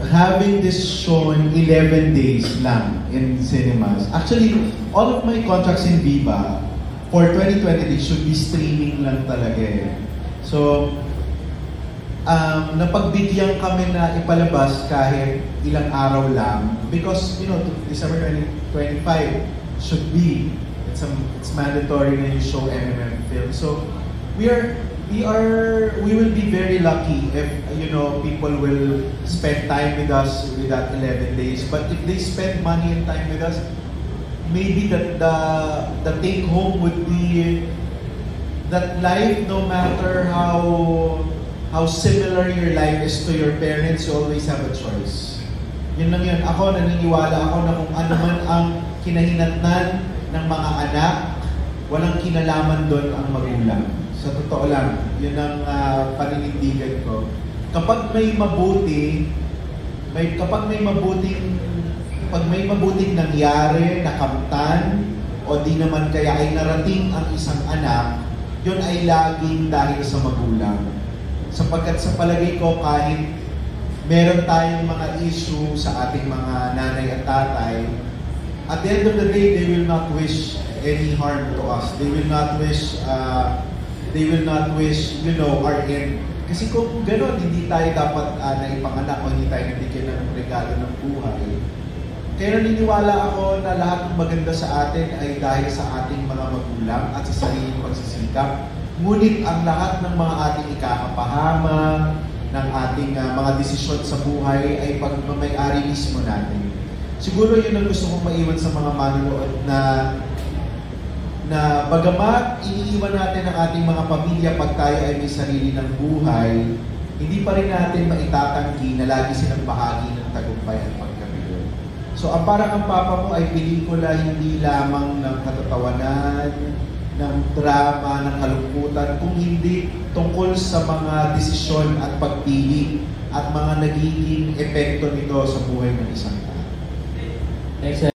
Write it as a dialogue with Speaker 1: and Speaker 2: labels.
Speaker 1: having this shown 11 days lang in cinemas. Actually, all of my contracts in Viva for 2023 should be streaming lang talaga eh. So, napagbigyan kami na ipalabas kahit ilang araw lang because, you know, December 2025 should be, it's mandatory na you show MMM film. So, we will be very lucky if, you know, people will spend time with us with that 11 days. But if they spend money and time with us, maybe the take home would be that life, no matter how similar your life is to your parents, you always have a choice. Yun lang yun. Ako, naniniwala ako na kung ano man ang kinahinatnan ng mga anak, walang kinalaman doon ang magulang. Sa totoo lang, yun ang paninindigan ko. Kapag may mabuting nangyari, nakamtan, o di naman kaya ay narating ang isang anak, yun ay laging dahil sa magulang. Sapagkat sa palagay ko, kahit meron tayong mga issue sa ating mga nanay at tatay, at the end of the day, they will not wish any harm to us. They will not wish, you know, our end. Kasi kung gano'n, hindi tayo dapat naipanganak o hindi tayo nabigyan ng regalo ng buhay. Kaya naniniwala ako na lahat ng maganda sa atin ay dahil sa ating mga magulang at sa sariling pagsisikap. Ngunit ang lahat ng mga ating ikakapahama, ng ating mga desisyon sa buhay ay pagmamayari mismo natin. Siguro yun ang gusto kong maiwan sa mga manonood na bagamat iniiwan natin ang ating mga pamilya pag tayo ay may sarili ng buhay, hindi pa rin natin maitatanggi na lagi silang bahagi ng tagumpay at pagkabilo. So ang parang ang papa mo ay pelikula hindi lamang ng katatawanan, ng drama, ng kalungkutan, kung hindi tungkol sa mga desisyon at pagpili at mga nagiging epekto nito sa buhay ng isang tao.